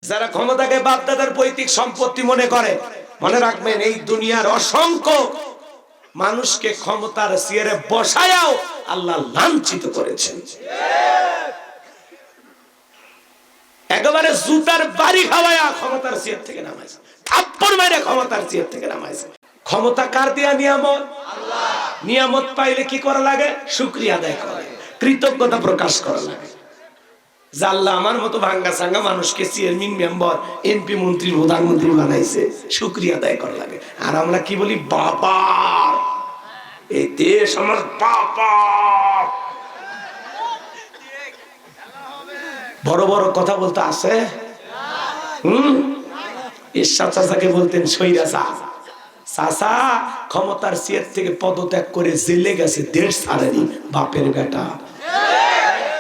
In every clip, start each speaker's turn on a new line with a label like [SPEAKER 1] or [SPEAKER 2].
[SPEAKER 1] যারা ক্ষমতাকে বাপদাদার পৈতৃক সম্পত্তি মনে করে, মনে রাখবেন এই দুনিয়ার অসংখ্য মানুষকে ক্ষমতার চেয়ারে বসায়াও আল্লাহ লাঞ্ছিত করেছেন। একেবারে জুতার বাড়ি খাওয়ায়া ক্ষমতার চেয়ার থেকে নামাইছে, থাপ্পড় মেরে ক্ষমতার চেয়ার থেকে নামাইছে। ক্ষমতা কার দেয়া নিয়ামত? আল্লাহ। নিয়ামত পাইলে কি করা লাগে? শুকরিয়া আদায় করা লাগে, কৃতজ্ঞতা প্রকাশ করা লাগে। আল্লাহ আমার মতো ভাঙ্গা সাঙ্গা মানুষকে চেয়ারম্যান, মেম্বার, এমপি, মন্ত্রী, প্রধানমন্ত্রী বানাইছে, শুকরিয়া আদায় করা লাগে। আর আমরা কি বলি? বাবা, এই দেশ আমার বাবা। বড় বড় কথা বলতে আছে। ঈশ্বর চাচাকে বলতেন সইরা চাচা ক্ষমতার চেয়ার থেকে পদত্যাগ করে জেলে গেছে, দেশ ছাড়েনি, বাপের বেটা।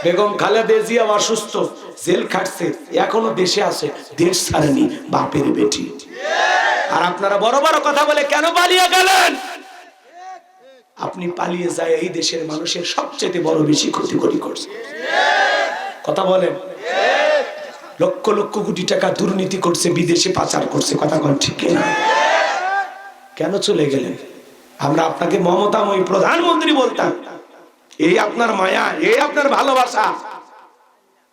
[SPEAKER 1] বেগম খালেদা জিয়া অসুস্থ, জেল খাটছে, এখনো দেশে আছে, দেশ ছাড়েনি, বাপের বেটি। আর আপনারা বড় বড় কথা বলে কেন পালিয়ে গেলেন? আপনি পালিয়ে যায় এই দেশের মানুষের সবচেয়ে বড় বেশি ক্ষতি করছে। কথা বলেন। লক্ষ লক্ষ কোটি টাকা দুর্নীতি করছে, বিদেশে পাচার করছে। কথা কোন ঠিক না? কেন চলে গেলেন? আমরা আপনাকে মমতাময়ী প্রধানমন্ত্রী বলতাম। এই আপনার মায়া, এই আপনার ভালোবাসা,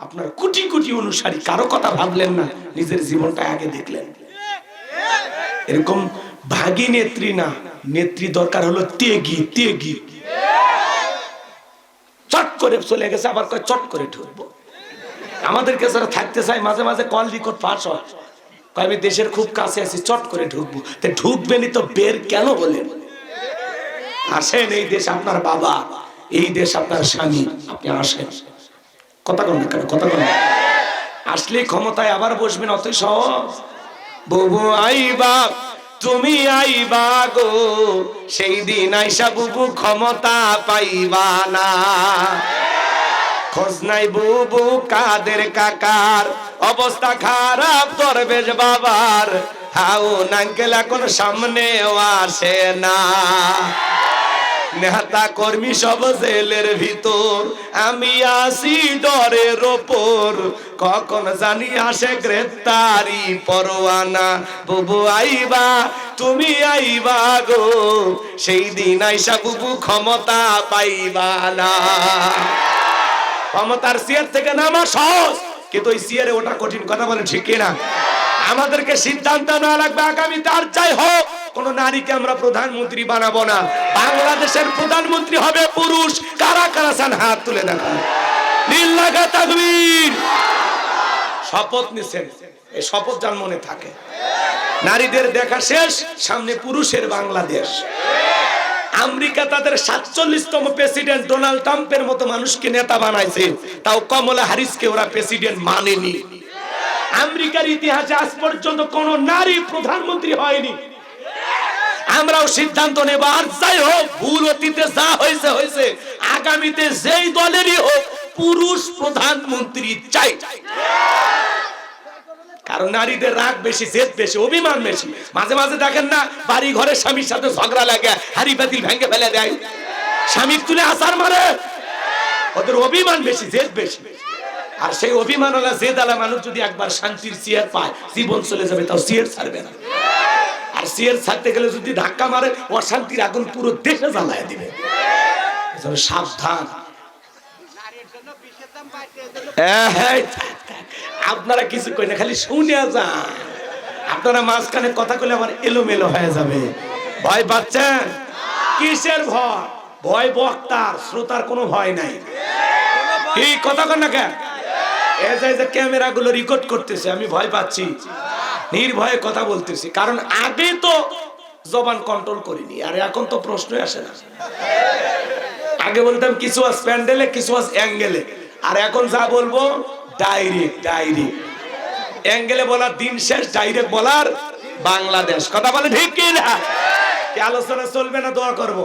[SPEAKER 1] আপনার কোটি কোটি অনুসারী, কারো কথা ভাবলেন না, নিজের জীবনটা আগে দেখলেন। এরকম ভাগী নেত্রী না, নেত্রী দরকার হলো তেগি। চট করে চলে গেছে, আবার কয় চট করে ঢুকবো। আমাদেরকে যারা থাকতে চায় মাঝে মাঝে কল রেকর্ড পাস হয়, আমি দেশের খুব কাছে আছি, চট করে ঢুকবো। ঢুকবেনি তো বের কেন বলেন? আসেন, এই দেশ আপনার বাবা, এই দেশ আপনার স্বামী, আপনি আসেন। কথা কন না কেন? কথা কন না। আসলে ক্ষমতায় আবার বসবেন, অতই সহজ? বুবু আইবা, তুমি আইবা গো, সেই দিন আইসা বুবু ক্ষমতা পাইবা না। খোঁজ নাই বুবু কাদের কাকার, অবস্থা খারাপ দরবেশ বাবার, হাউন আঙ্কেল এখন সামনেও আসে না। নেতা কর্মী সব জেলের ভিতর, আমি আসি ডরের ওপর, কখন জানি আসে গ্রেফতারি পরোয়ানা। বুবু আইবা, তুমি আইবা গো, সেই দিন আইসা বুবু ক্ষমতা পাইবা না। ক্ষমতার চেয়ার থেকে নামা সহজ, কিন্তু ওই চেয়ারে ওটা কঠিন। কথা বলেন ঠিক কিনা? আমাদেরকে সিদ্ধান্ত নেওয়া লাগবে আগামীতে আর যাই হোক কোন নারীকে আমরা প্রধানমন্ত্রী বানাবো না। বাংলাদেশের প্রধানমন্ত্রী হবে পুরুষ। কারা কারা চান হাত তুলে দেখান। লিল্লাহি তাকবীর। শপথ নিছেন, এই শপথ যার মনে থাকে। নারীদের দেখা শেষ, সামনে পুরুষের বাংলাদেশ। আমেরিকা তাদের 47তম প্রেসিডেন্ট ডোনাল্ড ট্রাম্পের মতো মানুষকে নেতা বানাইছে, তাও কমলা হ্যারিসকে ওরা প্রেসিডেন্ট মানেনি। আমেরিকার ইতিহাসে আজ পর্যন্ত কোন নারী প্রধানমন্ত্রী হয়নি। আমরাও সিদ্ধান্ত নেব, আর যাই হোক ভুল অতীতে যা হয়েছে হয়েছে, আগামীতে যেই দলেরই হোক পুরুষ প্রধানমন্ত্রী চাই। কারণ নারীদের রাগ বেশি, জেদ বেশি, অভিমান বেশি। মাঝে মাঝে দেখেন না, বাড়ি ঘরের স্বামীর সাথে ঝগড়া লাগে, হাড়ি পাতিল ভেঙে ফেলে দেয়, স্বামী তুলে আসার মারে। ওদের অভিমান বেশি, জেদ বেশি। আর সেই অভিমান ওলা জেদ আলা মানুষ যদি একবার শান্তির চেয়ার পায়, জীবন চলে যাবে, তাও চেয়ার ছাড়বে না। আর চেয়ার ছাড়তে গেলে যদি ধাক্কা মারে, অশান্তির আগুন পুরো দেশে জ্বালায় দিবে। সাবধান। আপনারা কিছু কই না, খালি শুনে যান। আপনারা মাঝখানে কথা কইলে আমার এলোমেলো হয়ে যাবে। ভয় পাচ্ছেন? কিসের ভয়? ভয় বক্তার, শ্রোতার কোনো ভয় নাই। কি কথা কন না কেন? এই যে ক্যামেরা গুলো রেকর্ড করতেছে, আমি ভয় পাচ্ছি, নির্ভয়ে কথা বলতেছি। কারণ আগে তো জবান কন্ট্রোল করিনি, আর এখন তো প্রশ্নই আসে না। আগে বলতাম কিছু আজ প্যান্ডেলে, কিছু আজ অ্যাঙ্গেলে, আর এখন যা বলবো ডাইরেক্ট। অ্যাঙ্গেলে বলার দিন শেষ, ডাইরেক্ট বলার বাংলাদেশ। কথা বলে ঠিক কি না? আলোচনা চলবে না, দোয়া করব।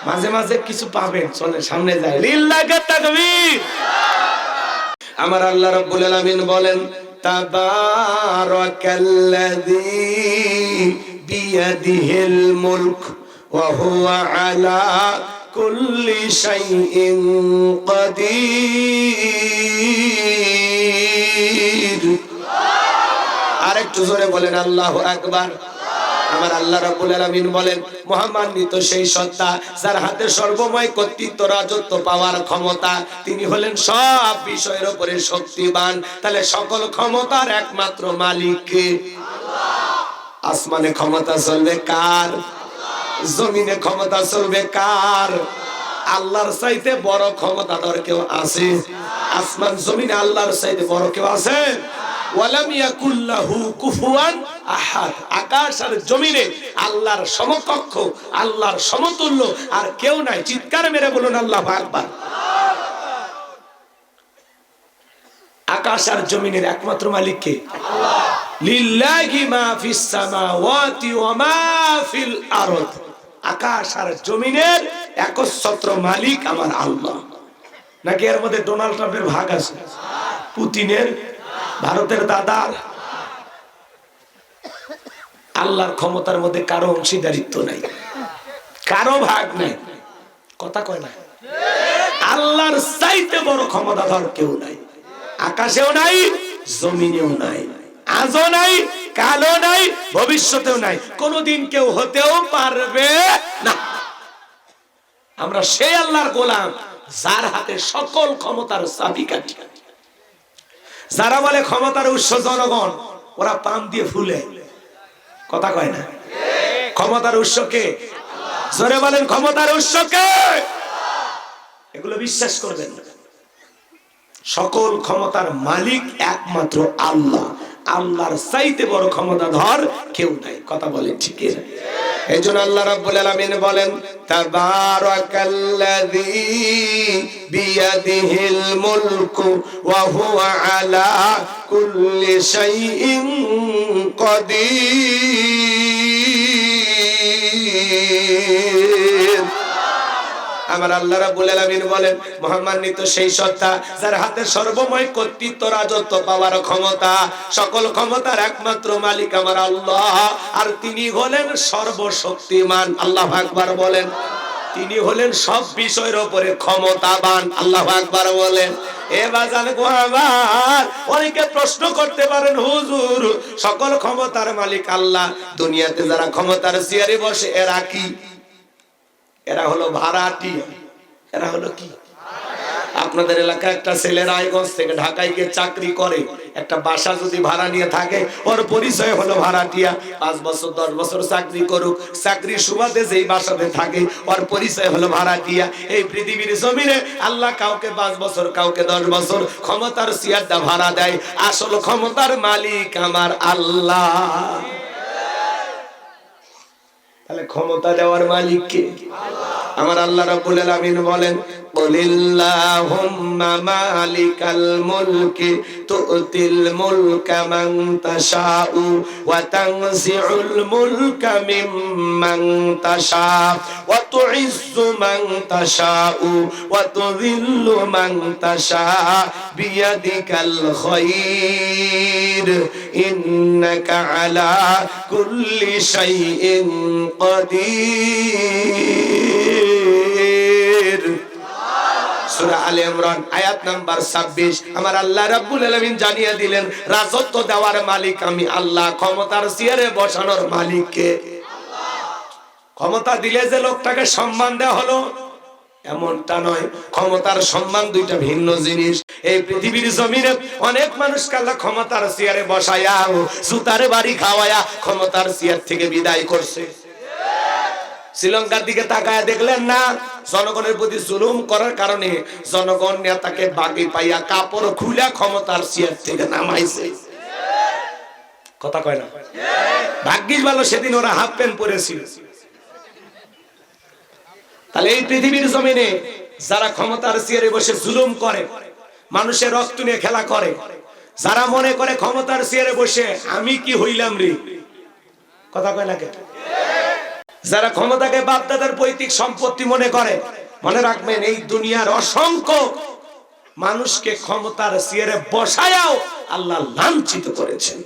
[SPEAKER 1] মাঝে মাঝে কিছু পাবেন, চলে সামনে যায়। লিল্লাহি তাকবীর। আমার আল্লাহ রাব্বুল আলামিন বলেন, তাবারাকাল্লাযী বিয়াদিহিল মুলক ওয়া হুয়া আলা কুল্লি শাইইন কাদির। আর একটু জোরে বলেন আল্লাহু আকবার। আমার আল্লাহ রাব্বুল আলামিন বলেন, মহামান্বিত সেই সত্তা যার হাতে সর্বময় কর্তৃত্ব, রাজত্ব পাওয়ার ক্ষমতা, তিনি হলেন সব বিষয়ের উপরে শক্তিমান। তাহলে সকল ক্ষমতার একমাত্র মালিক কে? আল্লাহ। আসমানে ক্ষমতা চলবে কার? জমিনে ক্ষমতা চলবে কার? আল্লাহর চাইতে বড় ক্ষমতাধর কেউ আছে? আসমান জমিনে আল্লাহর চাইতে বড় কেউ আছে? ওয়ালাম ইয়াকুল্লাহু কুফুয়ান আহাদ। আকাশ আর জমিনে আল্লাহর সমকক্ষ, আল্লাহর সমতুল্য আর কেউ নাই। চিৎকার মেরে বলুন আল্লাহু আকবার। আকাশ আর জমিনের একমাত্র মালিক কে? আল্লাহ। লিল্লাহি মা ফিস সামাওয়াতি ওয়া মা ফিল আরদ। আকাশ আর জমিনের একচ্ছত্র মালিক আমার আল্লাহ। নাকি এর মধ্যে ডোনাল্ড ট্রাম্পের ভাগ আছে? পুতিনের, ভারতের দাদার? আল্লাহর ক্ষমতার মধ্যে কারো অংশীদারিত্ব নাই, কারো ভাগ নাই। কথা কয় না? আল্লাহর চাইতে বড় ক্ষমতাধর কেউ নাই। আকাশেও নাই, জমিনেও নাই, আজও নাই, কালও নাই, ভবিষ্যতেও নাই, কোনদিন কেউ হতেও পারবে না। আমরা সেই আল্লাহর গোলাম যার হাতে সকল ক্ষমতার চাবিকাঠি। যারা বলে ক্ষমতার উৎস জনগণ, ওরা পাম দিয়ে ফুলে। কথা কয় না? ক্ষমতার উৎস কে? জোরে বলেন ক্ষমতার উৎস কে? এগুলো বিশ্বাস করবেন না। সকল ক্ষমতার মালিক একমাত্র আল্লাহ। আল্লাহর চাইতে বড় ক্ষমতাধর কেউ নাই। কথা বলেন ঠিক? এইজন্য আল্লাহ রাব্বুল আলামিন বলেন, তাবারাকাল্লাযী বিয়াদিহিল মুলকু ওয়া হুয়া আলা কুল্লি শাইইন কাদির। আমার আল্লাহ রাব্বুল আলামিন বলেন, মহামান্বিত সেই সত্তা যার হাতে সর্বময় কর্তৃত্ব, রাজত্ব পাওয়ার ক্ষমতা, সকল ক্ষমতার একমাত্র মালিক আমার আল্লাহ। আর তিনি হলেন সর্বশক্তিমান। আল্লাহু আকবার বলেন। তিনি হলেন সব বিষয়ের উপরে ক্ষমতাবান। আল্লাহু আকবার বলেন। এ বাজান গো আমার, অনেকে প্রশ্ন করতে পারেন, হুজুর সকল ক্ষমতার মালিক আল্লাহ, দুনিয়াতে যারা ক্ষমতার চেয়ারে বসে এরা কি? এরা হলো ভাড়াটিয়া। এরা হলো কি? আপনাদের এলাকায় একটা ছেলে রায়গঞ্জ থেকে ঢাকায় গিয়ে চাকরি করে, একটা বাসা যদি ভাড়া নিয়ে থাকে, ওর পরিচয় হলো ভাড়াটিয়া। 5 বছর 10 বছর চাকরি করুক, চাকরির সুবাদে যেই বাসাতে থাকে, ওর পরিচয় হলো ভাড়াটিয়া। এই পৃথিবীর জমিনে আল্লাহ কাউকে 5 বছর, কাউকে 10 বছর ক্ষমতার চেয়ারটা ভাড়া দেয়। আসল ক্ষমতার মালিক আমার আল্লাহ। তাহলে ক্ষমতা দেওয়ার মালিক কে? আমার আল্লাহ রাব্বুল আলামিন বলেন, কুলিল্লাহুম্মা মালিকাল মুলকি তুতিল মুলকা মান তাশাউ ওয়া তানজিউল মুলকা মিম্মান তাশা ওয়া তুইজ্জু মান তাশাউ ওয়া তুযিল্লু মান তাশা বিয়াদিকাল খায়র ইন্নাকা আলা কুল্লি শাইইন কাদির। সূরা আলে ইমরান আয়াত নাম্বার 26। আমার আল্লাহ রাব্বুল আলামিন জানিয়ে দিলেন, রাজত্ব দেওয়ার মালিক আমি আল্লাহ, ক্ষমতার চেয়ারে বসানোর মালিক কে? আল্লাহ। ক্ষমতা দিলে যে লোকটাকে সম্মান দেওয়া হলো এমনটা নয়। ক্ষমতার সম্মান দুইটা ভিন্ন জিনিস। এই পৃথিবীর জমিনে অনেক মানুষকে আল্লাহ ক্ষমতার চেয়ারে বসায়া, জুতার বাড়ি খাওয়ায়া ক্ষমতার চেয়ার থেকে বিদায় করছে। শ্রীলঙ্কার দিকে তাকায়া দেখলেন না? জনগণের প্রতি জুলুম করার কারণে জনগণ নেতাকে বাগে পাইয়া কাপড় খুলে ক্ষমতার চেয়ার থেকে নামাইছে। কথা কয় না? ভাগ্যিস ভালো সেদিন ওরা হাফ প্যান্ট পরেছিল। তাহলে এই পৃথিবীর জমিনে যারা ক্ষমতার চেয়ারে বসে জুলুম করে, মানুষের রক্ত নিয়ে খেলা করে, যারা মনে করে ক্ষমতার চেয়ারে বসে আমি কি হইলাম রে, কথা কয় না কে? যারা ক্ষমতাকে বাপদাদার পৈতৃক সম্পত্তি মনে করে, মনে রাখবেন এই দুনিয়ার অসংখ্য মানুষকে ক্ষমতার চেয়ারে বসায়াও আল্লাহ লাঞ্ছিত করেছেন।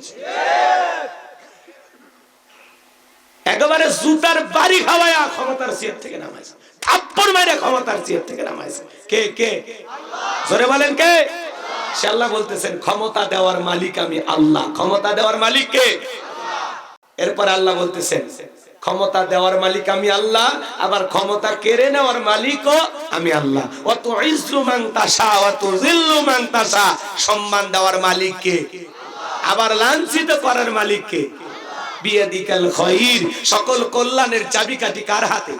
[SPEAKER 1] একেবারে জুতার বাড়ি খাওয়ায়া ক্ষমতার চেয়ার থেকে নামাইছে, থাপ্পড় মেরে ক্ষমতার চেয়ার থেকে নামাইছে। কে কে? আল্লাহ। জোরে বলেন কে? সে আল্লাহ বলতেছেন ক্ষমতা দেওয়ার মালিক আমি আল্লাহ। ক্ষমতা দেওয়ার মালিক কে? এরপর আল্লাহ বলতেছেন ক্ষমতা দেওয়ার মালিক আমি আল্লাহ, আবার ক্ষমতা কেড়ে নেওয়ার মালিকও আমি আল্লাহ। ওয়া তুইজ্জু মান তাশা ওয়া তুযিল্লু মান তাশা, সম্মান দেওয়ার মালিক কে? আবার লাঞ্ছিত করার মালিক কে? বিয়াদিকাল খায়র, সকল কল্যাণের চাবিকাঠি কার হাতে?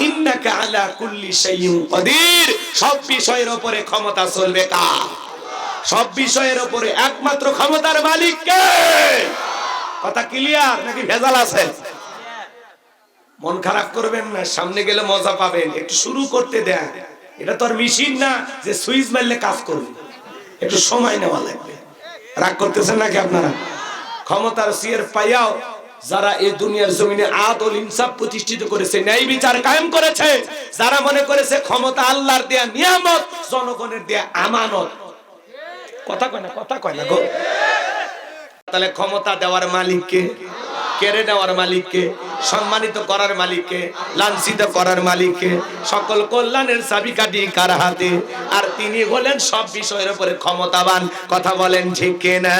[SPEAKER 1] ইন্নাকা আলা কুল্লি শাইইন কাদির, সব বিষয়ের উপরে ক্ষমতা চলবে কার? সব বিষয়ের উপরে একমাত্র ক্ষমতার মালিক কে? কথা ক্লিয়ার নাকি ভেজাল আছে? মন খারাপ করবেন না, সামনে গেলে মজা পাবেন, একটু শুরু করতে দেন। এটা তো আর মেশিন না যে সুইচ মারলে কাজ করবে, একটু সময় নেওয়া লাগবে। রাগ করতেছেন নাকি আপনারা? ক্ষমতার সিয়ের পাইয়াও যারা এই দুনিয়ার জমিনে আদল ইনসাফ প্রতিষ্ঠিত করেছে, ন্যায় বিচার কায়েম করেছে, যারা মনে করেছে ক্ষমতা আল্লাহর দেয়া নিয়ামত, জনগণের দেয়া আমানত। কথা কয় না, কথা কয় না গো। তাহলে ক্ষমতা দেওয়ার মালিককে, কেড়ে নেওয়ার মালিককে, সম্মানিত করার মালিককে, লাঞ্ছিত করার মালিককে, সকল কল্যাণের চাবিকাঠি কার হাতে? আর তিনি হলেন সব বিষয়ের উপরে ক্ষমতাবান। কথা বলেন ঠিক কিনা?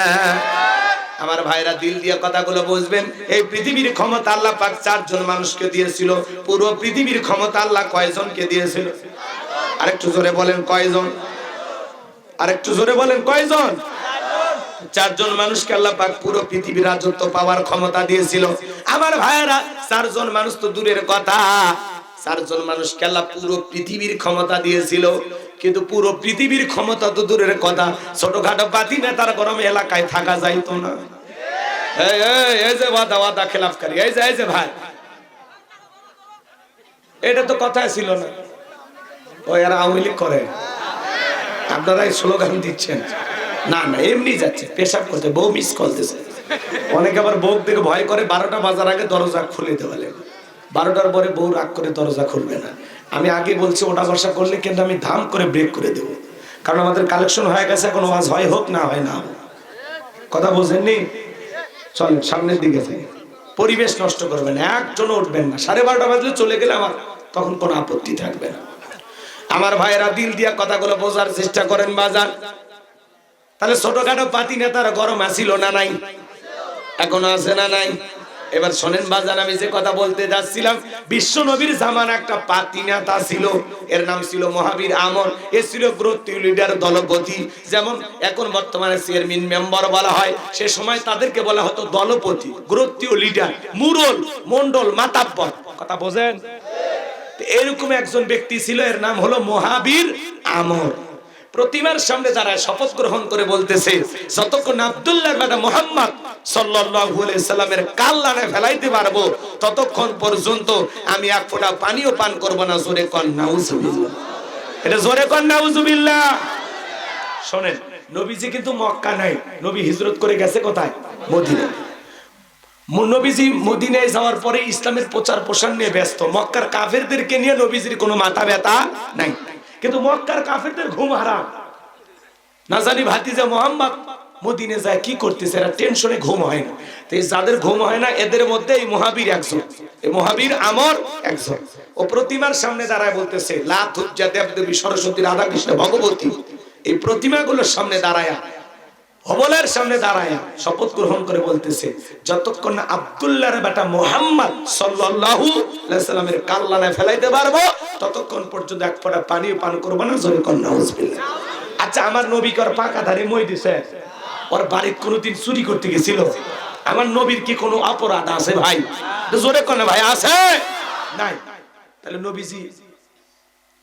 [SPEAKER 1] আমার ভাইরা দিল দিয়ে কথাগুলো বুঝবেন। এই পৃথিবীর ক্ষমতা আল্লাহ পাক 4 জন মানুষকে দিয়েছিল। পুরো পৃথিবীর ক্ষমতা আল্লাহ কয়জনকে দিয়েছিল? আরেকটু জোরে বলেন কয়জন? আরেকটু জোরে বলেন কয়জন? 4 জন মানুষকে আল্লাহ পাক পুরো পৃথিবীর রাজত্ব পাওয়ার ক্ষমতা দিয়েছিল। আমার ভাইরা 4 জন মানুষ তো দূরের কথা, 4 জন মানুষকে আল্লাহ পুরো পৃথিবীর ক্ষমতা দিয়েছিল। কিন্তু পুরো পৃথিবীর ক্ষমতা তো দূরের কথা, ছোটখাটো পাতি নেতার গরমে এলাকায় থাকা যাইতো না। এই যে ওয়াদা খেলাফকারী, এই যে ভাই, এটা তো কথাই ছিল না। ও এরা আওয়ামী লীগ করে, আপনারাই স্লোগান দিচ্ছেন। না না, এমনি যাচ্ছে পেশাব করতে, বউ মিস করতেছে। অনেকে আবার বউ দেখে ভয় করে, 12টা বাজার আগে দরজা খুলে দেওয়া লাগে। 12টার পরে বউ রাগ করে দরজা খুলবে না। আমি আগে বলছি ওটা বর্ষা করলে কিন্তু আমি ধাম করে ব্রেক করে দেব, কারণ আমাদের কালেকশন হয়ে গেছে, এখন ওয়াজ হয় হোক না হয় না। কথা বোঝেননি? চলেন সামনের দিকে যাই। পরিবেশ নষ্ট করবেন, একজনও উঠবেন না। 12:30 বাজলে চলে গেলে আমার তখন কোনো আপত্তি থাকবে না। আমার ভাইয়েরা দিল দিয়া কথাগুলো বোঝার চেষ্টা করেন বাজার। তাহলে ছোটখাটো পাতি নেতার গরম আসিল না নাই? এখনো আছে না নাই? এবার শোনেন বাজার, আমি যে কথা বলতে যাচ্ছিলাম, বিশ্ব নবীর জামান একটা পাতি নেতা ছিল, এর নাম ছিল মহাবীর আমর। এ ছিল গোত্রীয় লিডার, দলপতি। যেমন এখন বর্তমানে চেয়ারম্যান মেম্বার বলা হয়, সে সময় তাদেরকে বলা হতো দলপতি, গোত্রীয় লিডার, মুরল, মন্ডল, মাতাব্বর। কথা বোঝেন? এরকম একজন ব্যক্তি ছিল, এর নাম হলো মহাবীর আমর। প্রতিমার সামনে দাঁড়ায় শপথ গ্রহণ করে বলতেছে, যতক্ষণ আব্দুল্লাহ বেটা মুহাম্মদ সাল্লাল্লাহু আলাইহি সাল্লামের কাল্লানে ফেলাইতে পারবো, ততক্ষণ পর্যন্ত আমি এক ফোঁটা পানিও পান করব না। জোরে কন নাউজুবিল্লাহ। এটা জোরে কন নাউজুবিল্লাহ। শুনেন, নবীজি কিন্তু মক্কা নাই, নবী হিজরত করে গেছে কোথায়? মদিনায়। নবীজি মদিনায় যাওয়ার পরে ইসলামের প্রচার প্রসার নিয়ে ব্যস্ত। মক্কার কাফেরদেরকে নিয়ে নবীজির কোনো মাথা ব্যথা নাই। কিন্তু মক্কার কাফেরদের ঘুম হারাম। না জানি ভাতিজা মুহাম্মদ মদিনে যায় কি করতেছে, এরা টেনশনে ঘুম হয় না। তো এই যাদের ঘুম হয় না, এদের মধ্যে এই মহাবীর একজন, এই মহাবীর আমর একজন। ও প্রতিমার সামনে দাঁড়ায় বলতেছে, লা তুজ্জা দেবদেবী সরস্বতী রাধা কৃষ্ণ ভগবতী, এই প্রতিমাগুলোর সামনে দাঁড়ায়া, হবলের সামনে দাঁড়ায়া শপথ গ্রহণ করে বলতেছে, যতক্ষণ না আব্দুল্লাহর বেটা মুহাম্মদ সাল্লাল্লাহু আলাইহি সাল্লামের কাল্লানে ফেলাইতে পারবো, ততক্ষণ পর্যন্ত এক ফোঁটা পানিও পান করব না। জোরে কন নাউজুবিল্লাহ। আচ্ছা, আমার নবী কর পাকা ধারে মই দিছে, ওর বাড়িতে কোনোদিন চুরি করতে গেছিল? আমার নবীর কি কোনো অপরাধ আছে ভাই? জোরে কন ভাই, আছে? নাই। তাহলে নবীজি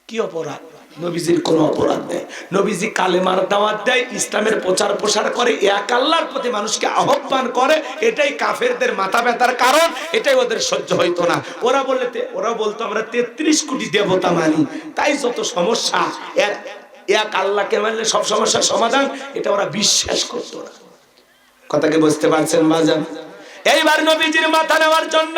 [SPEAKER 1] কি অপরাধ? নবীজির কোনো অপরাধ নেই। নবীজি কালেমার দাওয়াত দেয়, ইসলামের প্রচার প্রসার করে, এক আল্লাহর প্রতি মানুষকে আহ্বান করে। এটাই কাফেরদের মাথা ব্যথার কারণ, এটাই ওদের সহ্য হইতো না। ওরা বলতো আমরা 33 কোটি দেবতা মানি, তাই যত সমস্যা। এক আল্লাহকে মানলে সব সমস্যার সমাধান, এটা ওরা বিশ্বাস করতো না। কথাকে বুঝতে পারছেন বাজান? এইবার নবীজির মাথা নেওয়ার জন্য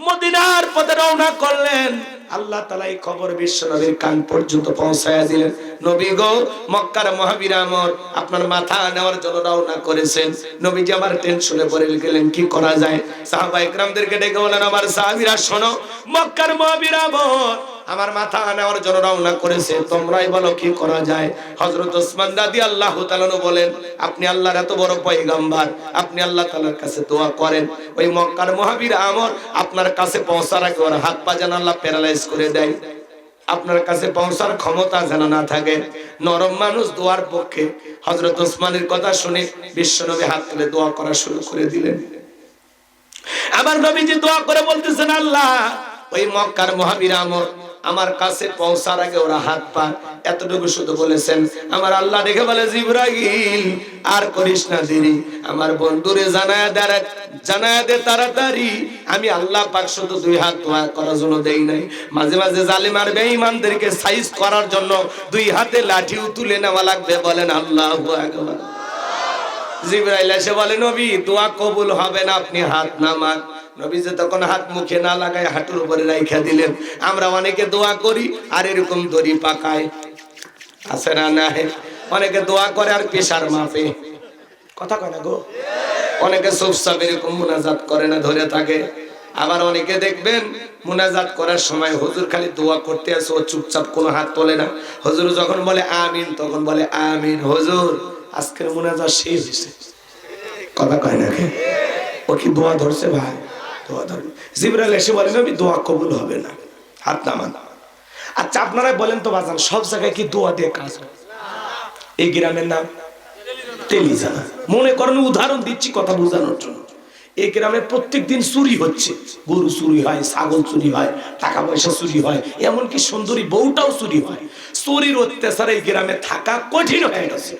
[SPEAKER 1] মদিনার পথে রওনা করলেন। আল্লাহ তাআলা এই খবর বিশ্ব নবীর কান পর্যন্ত পৌঁছায়া দিলেন। নবী গো, মক্কার মহাবীর আমর আপনার মাথা নেওয়ার জন্য রওনা করেছেন। নবীজি আমার টেনশনে পড়ে গেলেন, কি করা যায়? সাহাবায়ে কেরামদেরকে ডেকে বলেন, আমার সাহাবীরা শোনো, মক্কার মহাবীর আমর আমার মাথা নেওয়ার জন্য রওনা করেছে, তোমরাই বলো কি করা যায়। হযরত ওসমান রাদিয়াল্লাহু তাআলা বলেন, আপনি আল্লাহর এত বড় পয়গম্বর, আপনি আল্লাহ তাআলার কাছে দোয়া করেন, ওই মক্কার মহাবীর আমর আপনার কাছে পৌঁছার আগে ওর হাত পা যেন আল্লাহ প্যারালাইজ করে দেয়, আপনার কাছে পৌঁছার ক্ষমতা যেন না থাকে। নরম মানুষ দোয়ার পক্ষে। হযরত ওসমানের কথা শুনে বিশ্বনবী হাত তুলে দোয়া করা শুরু করে দিলেন। আমার নবীজি দোয়া করে বলতেছেন, আল্লাহ ওই মক্কার মহাবীর আমর আমার কাছে পৌঁছার আগে ওরা হাত পা, এতটুকু শুধু বলেছেন। আমার আল্লাহ দেখে বলে, জিবরাইল আর করিস না দেরি, আমার বন্ধুরে জানায়া দে তাড়াতাড়ি। আমি আল্লাহ পাক শুধু দুই হাত দোয়া করার জন্য দেই নাই, মাঝে মাঝে জালিম আর বেঈমানদেরকে সাইজ করার জন্য দুই হাতে লাঠিও তুলে নেওয়া লাগবে। বলেন আল্লাহু আকবার। জিবরাইল এসে বলে, নবী দোয়া কবুল হবে না, আপনি হাত নামান। নবী যে তখন হাত মুখে না লাগায় হাঁটুর উপরে রাইখা দিলেন। আমরা অনেকে দোয়া করি আর এরকম দড়ি পাকায়, আছে না? না, অনেকে দোয়া করে আর প্রেসার মাপে, কথা কয় না গো। অনেকে চুপচাপ এরকম মুনাজাত করে না, ধরে থাকে। আবার অনেকে দেখবেন মুনাজাত করার সময় হুজুর খালি দোয়া করতে আছে, ও চুপচাপ কোনো হাত তোলে না। হুজুর যখন বলে আমিন তখন বলে আমিন। হুজুর আজকের মুনাজাত শেষ হয়েছে, কথা কয় না। ও কি দোয়া ধরছে ভাই? দোয়া ধরবে। জিবরাইল এসে বলেন, নবী দোয়া কবুল হবে না, হাত নামান। আচ্ছা আপনারা বলেন তো বাজান, সব জায়গায় কি দোয়া দিয়ে কাজ হয়? এই গ্রামের নাম তেলিজানা। মনে করেন উদাহরণ দিচ্ছি কথা বোঝানোর জন্য। এই গ্রামে প্রত্যেকদিন চুরি হচ্ছে, গরু চুরি হয়, ছাগল চুরি হয়, টাকা পয়সা চুরি হয়, এমনকি সুন্দরী বউটাও চুরি হয়। চুরির অত্যাচারে এই গ্রামে থাকা কঠিন হয়ে গেছে।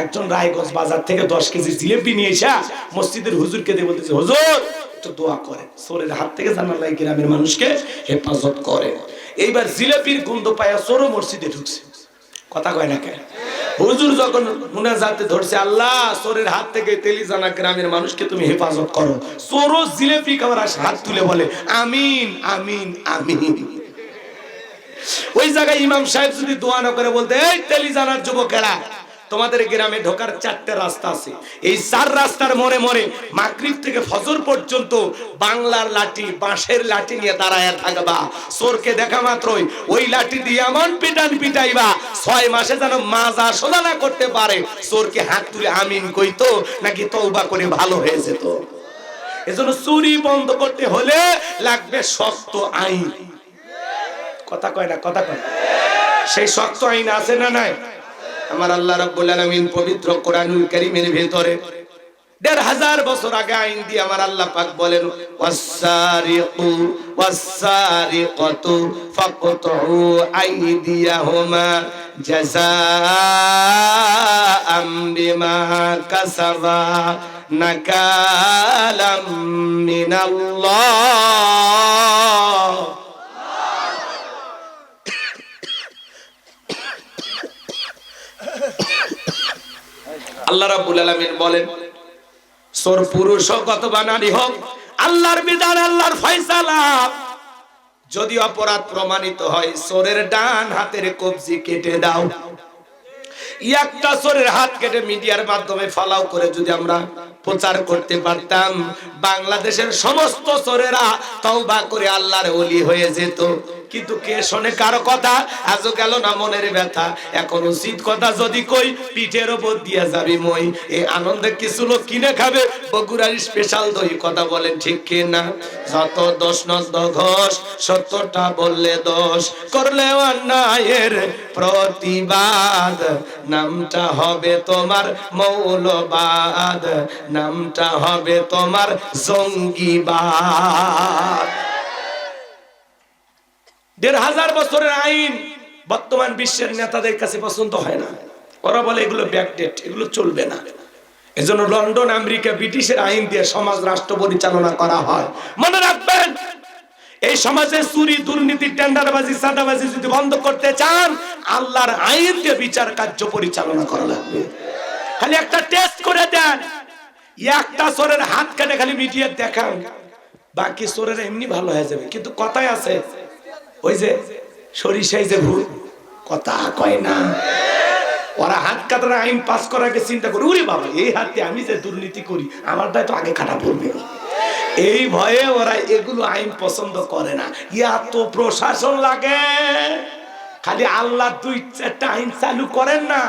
[SPEAKER 1] একজন রায়গঞ্জ বাজার থেকে 10 কেজি জিলেপি নিয়ে এসে মসজিদের হুজুরকে দিয়ে বলতেছে, হুজুর একটু দোয়া করেন, চোরের হাত থেকে যেন আল্লাহ গ্রামের মানুষকে হেফাজত করে। এইবার জিলেপির গন্ধ পায়া চোরও মসজিদে ঢুকছে, কথা কয় না কেন? হুজুর যখন মুনাজাতে ধরছে, আল্লাহ চোরের হাত থেকে তেলিজানা গ্রামের মানুষকে তুমি হেফাজত করো, চোরও জিলেপি খাবার হাত তুলে বলে আমিন আমিন আমিন। ওই জায়গায় ইমাম সাহেব যদি দোয়া না করে বলতে, এই তেলিজানার যুবকেরা, তোমাদের গ্রামে ঢোকার 4টে রাস্তা আছে, এই 4 রাস্তার মোড়ে মোড়ে মাগরিব থেকে ফজর পর্যন্ত বাংলার লাঠি, বাঁশের লাঠি নিয়ে দাঁড়ায় থাকবা। চোরকে দেখা মাত্রই ওই লাঠি দিয়ে এমন পিটান পিটাইবা 6 মাসে যেন মাজা সোজা না করতে পারে। চোরকে হাত তুলে আমিন কইতো নাকি তওবা করে ভালো হয়ে যেত। এজন্য চুরি বন্ধ করতে হলে লাগবে শক্ত আইন, কথা কয় না, কথা কয়। সেই শক্ত আইন আছে না নাই? আমার আল্লাহ রাব্বুল আলামিন পবিত্র কোরআনুল কারীমের ভিতরে ১৫০০ বছর আগে আইন দিয়ে আমার আল্লাহ পাক বলেন, ওয়াসসারিকু ওয়াসসারিকাতু ফাকতুউ আইদিয়াহুমা জাযাআম বিমা কাসাবা নাকালাম মিনাল্লাহ। আল্লাহ রাব্বুল আলামিন বলেন, চোর পুরুষ হোক অথবা নারী হোক, আল্লাহর বিধান, আল্লাহর ফয়সালা। যদি অপরাধ প্রমাণিত হয়, চোরের ডান হাতের কবজি কেটে দাও। একটা চোরের হাত কেটে মিডিয়ার মাধ্যমে ফালাও করে যদি আমরা প্রচার করতে পারতাম, বাংলাদেশের সমস্ত চোরেরা তওবা করে আল্লাহর ওলি হয়ে যেত। কিন্তু কে শোনে কারো কথা? আজও গেল না মনের ব্যথা। এখন উচিত কথা যদি কই, পিঠের ওপর দিয়ে যাবি মই। এই আনন্দে কিছু লোক কিনে খাবে বগুড়ার স্পেশাল দই, কথা বলেন ঠিক কি না? যত দোষ নন্দ ঘোষ, সত্যটা বললে দোষ, করলে অন্যায়ের প্রতিবাদ, নামটা হবে তোমার মৌলবাদ, নামটা হবে তোমার জঙ্গিবাদ। ১৫০০ বছরের আইন বর্তমান বিশ্বের নেতাদের কাছে পছন্দ হয় না। ওরা বলে এগুলো ব্যাকডেট, এগুলো চলবে না। এজন্য লন্ডন, আমেরিকা, ব্রিটিশের আইন দিয়ে সমাজ রাষ্ট্র পরিচালনা করা হয়। মনে রাখবেন, এই সমাজে চুরি, দুর্নীতি, টেন্ডারবাজি, চাঁদাবাজি যদি বন্ধ করতে চান, আল্লাহর আইন দিয়ে বিচার কার্য পরিচালনা করা লাগবে। খালি একটা টেস্ট করে দেন, একটা চোরের হাত কেটে খালি মিডিয়া দেখান, বাকি চোরেরা এমনি ভালো হয়ে যাবে। কিন্তু কথায় আছে, ওই যে সরিষায় যে ভূত, কথা কয় না। ওরা হাত কাটার আইন পাস করার আগে চিন্তা করি, ওরে বাবা এই হাতে আমি যে দুর্নীতি করি আমার দায় তো আগে কাটা পড়বে। এই ভয়ে ওরা এগুলো আইন পছন্দ করে না। এত প্রশাসন লাগে, খালি আল্লাহ 2-4টা আইন চালু করেন না,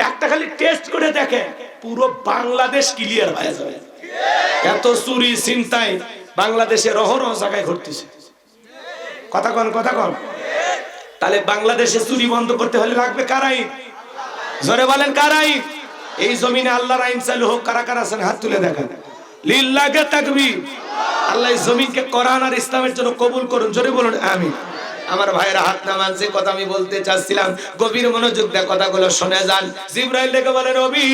[SPEAKER 1] একটা খালি টেস্ট করে দেখে পুরো বাংলাদেশ ক্লিয়ার হয়ে যাবে। এত চুরি ছিনতাই বাংলাদেশের অহরহ জায়গায় ঘটতেছে। কথা কন, কথা কন। তাহলে বাংলাদেশে চুরি বন্ধ করতে হলে লাগবে কার আইন? জোরে বলেন কার আইন? এই জমিনে আল্লাহর আইন চালু হোক। কারা কারা আছেন হাত তুলে দেখেন। লিল্লাহি তাকবীর। আল্লাহ এই জমিনকে কোরআন আর ইসলামের জন্য কবুল করুন। জোরে বলুন আমিন। আমার ভাইরা হাত নামান, যে কথা আমি বলতে চাচ্ছিলাম গভীর মনোযোগ দিয়ে কথাগুলো শুনে যান। জিবরাইল ডেকে বলেন, নবী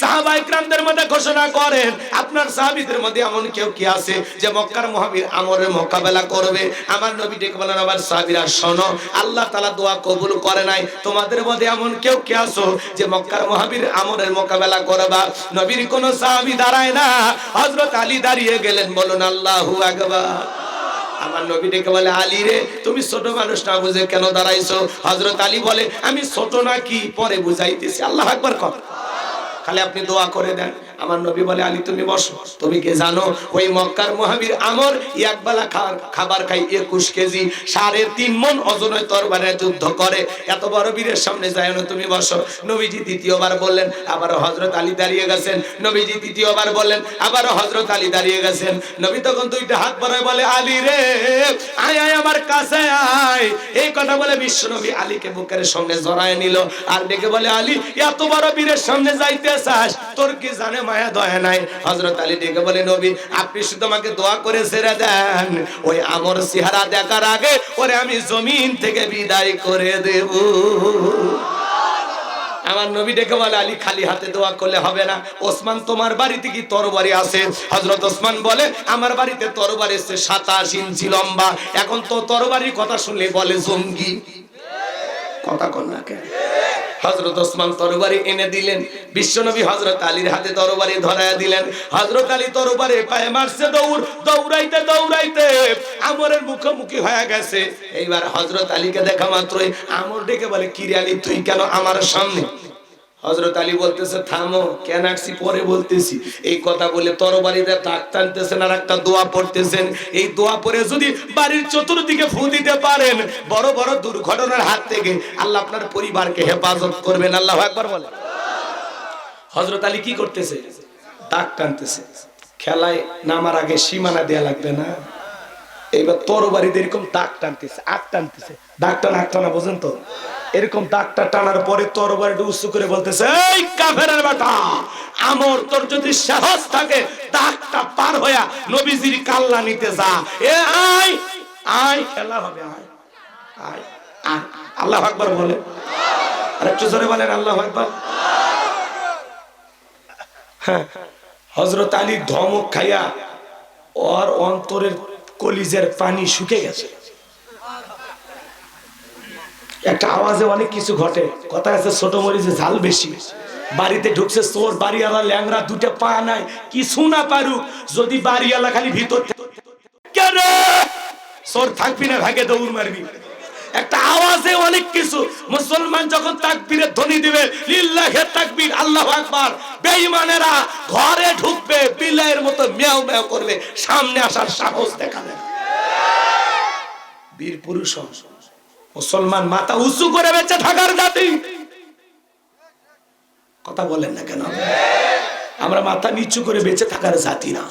[SPEAKER 1] সাহাবায়ে কিরামদের মধ্যে ঘোষণা করেন আপনার সাহাবীদের মধ্যে এমন কেউ কি আছে যে মক্কার মুহাবির আমরের মোকাবেলা করবে? আমার নবী ডেকে বলেন, আমার সাহাবীরা শোনো, আল্লাহ তাআলা দোয়া কবুল করে নাই, তোমাদের মধ্যে এমন কেউ কি আছো যে মক্কার মুহাবির আমরের মোকাবেলা করবা? নবীর কোন সাহাবী দাঁড়ায় না, হযরত আলী দাঁড়িয়ে গেলেন। বলুন আল্লাহু আকবার। আমার নবী ডেকে বলে, আলী রে তুমি ছোট মানুষ না বুঝে কেন দাঁড়াইছো? হযরত আলী বলে, আমি ছোট নাকি পরে বুঝাইতেছি। আল্লাহু আকবার কর। খালি আপনি দোয়া করে দেন। আমার নবী বলে, আলী তুমি বসো। তুমি কি জানো ওই মক্কার মুহাবির আমর একবেলা খাবার খাই 21 কেজি 3.5 মণ ওজনের তরবারে যুদ্ধ করে। এত বড় বীরের সামনে যায় না, তুমি বসো। নবীজি দ্বিতীয়বার বললেন, আবারও হযরত আলী দাঁড়িয়ে গেছেন। নবীজি তৃতীয়বার বললেন, আবারও হযরত আলী দাঁড়িয়ে গেছেন। নবী তখন দুইটা হাত বাড়ায় বলে, আলী রে আয় আয় আমার কাছে আয়। এই কথা বলে বিশ্ব নবী আলীকে বুকের সঙ্গে জড়ায় নিল আর ডেকে বলে, আলী এত বড় বীরের সামনে যাইতে চাস, তোর কি জানে মায়া দয়া নাই? হযরত আলী ডেকে বলে, নবী আপনি শুধু আমাকে দোয়া করে ছেড়ে দেন, ওই আমর চেহারা দেখার আগে ওরে আমি জমিন থেকে বিদায় করে দেব। আমার নবী ডেকে বলে, আলী খালি হাতে দোয়া করলে হবে না। ওসমান তোমার বাড়িতে কি তরবারি আছে? হযরত ওসমান বলে, আমার বাড়িতে তরবারি আছে 27 ইঞ্চি লম্বা। এখন তো তরবারির কথা শুনলে বলে জঙ্গি। কথা কন না কেন? হযরত ওসমান তরবারি এনে দিলেন। বিশ্বনবী হযরত আলীর হাতে তরবারি ধরায়া দিলেন। হযরত আলী তরবারি পায়ে মারছে দৌড়, দৌড়াইতে দৌড়াইতে আমরের মুখোমুখি হয়ে গেছে। এইবার হযরত আলীকে দেখা মাত্রই আমর ডেকে বলে, কি রে আলী তুই কেন আমার সামনে? হযরত আলী বলতেছে, থামো, কেন আসছি পরে বলতেছি। এই কথা বলে তরবারিতে তাক টানতেছেন আর একটা দোয়া পড়তেছেন। এই দোয়া পড়ে যদি বাড়ির চতুর্দিকে ফু দিতে পারেন, বড় বড় দুর্ঘটনার হাত থেকে আল্লাহ আপনার পরিবারকে হেফাজত করবেন। আল্লাহু আকবার বলে। হযরত আলী কি করতেছে? তাক টানতেছে। খেলায় নামার আগে সীমানা দেয়া লাগবে না? এইবার তরবারিতে এরকম দাগ টানতেছে, আগ টানতেছে। দাগ টানা আগ টানা বোঝেন তো? এরকম দাগটা টানার পরে তরবারিটা উঁচু করে বলতেছে, এই কাফেরের বেটা আমর, তোর যদি সাহস থাকে দাগটা পার হইয়া নবীজির কাল্লা নিতে যা। এ আয় আয়, খেলা হবে, আয় আয় আয়। আল্লাহু আকবার বলে। আর একটু জোরে বলেন আল্লাহু আকবার। হ্যাঁ, হযরত আলী ধমক খাইয়া ওর অন্তরের কলিজের পানি শুকে গেছে। একটা আওয়াজে অনেক কিছু ঘটে। কথা আছে, ছোট মরিচে ঝাল বেশি। বাড়িতে ঢুকছে চোর, বাড়িওয়ালা ল্যাংরা, দুটো পা নাই, কিছু না পারুক, যদি বাড়িওয়ালা খালি ভিতর চোর থাকবি না, ভাগে দৌড় মারবি। একটা আওয়াজে অনেক কিছু। মুসলমান যখন তাকবীরের ধ্বনি দিবে, লিল্লাহি তাকবীর, আল্লাহু আকবার, বেঈমানেরা ঘরে ঢুকবে, বিলের মতো মিয়াও মিয়াও করবে, সামনে আসার সাহস দেখাবে না। বীর পুরুষ মুসলমান মাথা উঁচু করে বেঁচে থাকার জাতি। কথা বলেন না কেন? আমরা মাথা নিচু করে বেঁচে থাকার জাতি না।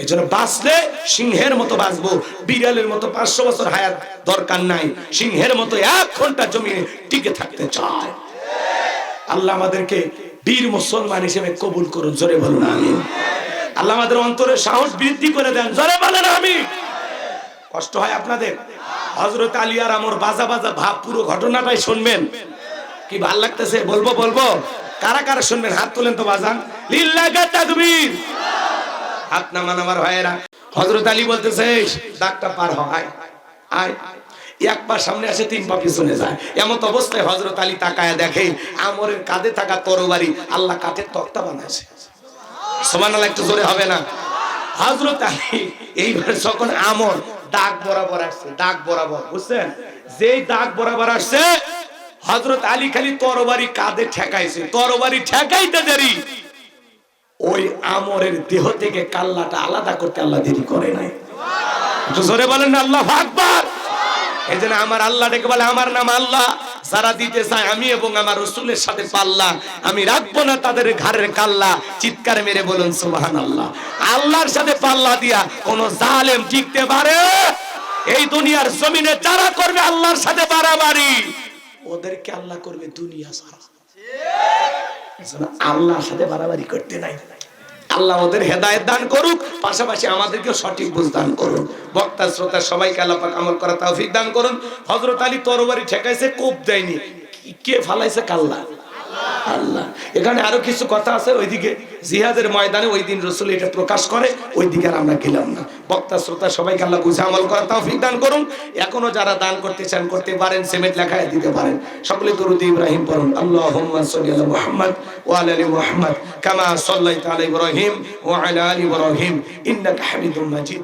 [SPEAKER 1] এই জন্য বাঁচলে সিংহের মতো বাঁচবো, বিড়ালের মতো 500 বছর হায়াত দরকার নাই। সিংহের মতো 1 ঘন্টা জমিনে টিকে থাকতে চায়। আল্লাহ আমাদেরকে বীর মুসলমান হিসেবে কবুল করুন। জোরে বলুন আমিন। আল্লাহ আমাদের অন্তরে সাহস বৃদ্ধি করে দেন। জোরে বলেন আমিন। কষ্ট হয় আপনাদের? হযরত আলী আর আমর বাজা বাজা ভাব, পুরো ঘটনাটাই শুনবেন। কি ভাল লাগতেছে? বলবো বলবো? কারা কারা শুনবেন হাত তোলেন তো বাজান। লিল্লাহি তাকবীর। হাত নামান আমার ভাইয়েরা। হযরত আলী বলতেছে, দাগটা পার হয়, আয়। এক পা সামনে আসে, 3 পা পিছনে যায়। এমন অবস্থায় হযরত আলী তাকায় দেখে আমরের কাঁধে থাকা তরবারি আল্লাহ কাঠের তক্তা বানাইছে। সুবহানাল্লাহ, একটু জোরে হবে না? হযরত আলী এইবার যখন আমর দাগ বরাবর আসছে, দাগ বরাবর, বুঝছেন? যেই দাগ বরাবর আসছে হযরত আলী খালি তরবারি কাঁধে ঠেকাইছে, তরবারি ঠেকাইতে দেরি, ওই আমরের দেহ থেকে কাল্লাটা আলাদা করতে আল্লাহ দেরি করে নাই। একটু জোরে বলেন না আল্লাহু আকবার। এজন্য আমার আল্লাহ ডেকে বলে, আমার নাম আল্লাহ, যারা দিতে চায় আমি এবং আমার রাসূলের সাথে পাল্লা, আমি রাখবো না তাদের ঘাড়ের কাল্লা। চিৎকার মেরে বলুন সুবহানাল্লাহ। আল্লাহর সাথে পাল্লা দিয়া কোন জালেম টিকতে পারে? এই দুনিয়ার জমিনে যারা করবে আল্লাহর সাথে বাড়াবাড়ি, ওদেরকে আল্লাহ করবে দুনিয়া সারা। আল্লাহর সাথে বাড়াবাড়ি করতে নাই। আল্লাহ ওদের হেদায়েত দান করুক, পাশাপাশি আমাদেরকে সঠিক বুঝ দান করুন। বক্তা শ্রোতা সবাইকে আল্লাহ পাক আমল করার তৌফিক দান করুন। হযরত আলী তরবারি ঠেকাইছে, কোপ দেয়নি। কে ফালাইছে? কাল্লা, আল্লাহ। এখানে আরো কিছু কথা আছে, ওইদিকে জিহাদের ময়দানে ওই দিন রাসূল এটা প্রকাশ করে, ওই দিকে আর আমরা গেলাম না। বক্তা শ্রোতা সবাইকে আল্লাহ বুঝে আমল করার তৌফিক দান করুন। এখনো যারা দান করতে চান করতে পারেন, সিমেন্ট লেখায় দিতে পারেন। সকলে দরুদ ইব্রাহিম পড়ুন। আল্লাহুম্মা সাল্লি আলা মুহাম্মদ ওয়া আলা আলি মুহাম্মদ কামা সাল্লাইতা আলা ইব্রাহিম ওয়া আলা আলি ইব্রাহিম ইন্নাকা হামিদুম মাজিদ।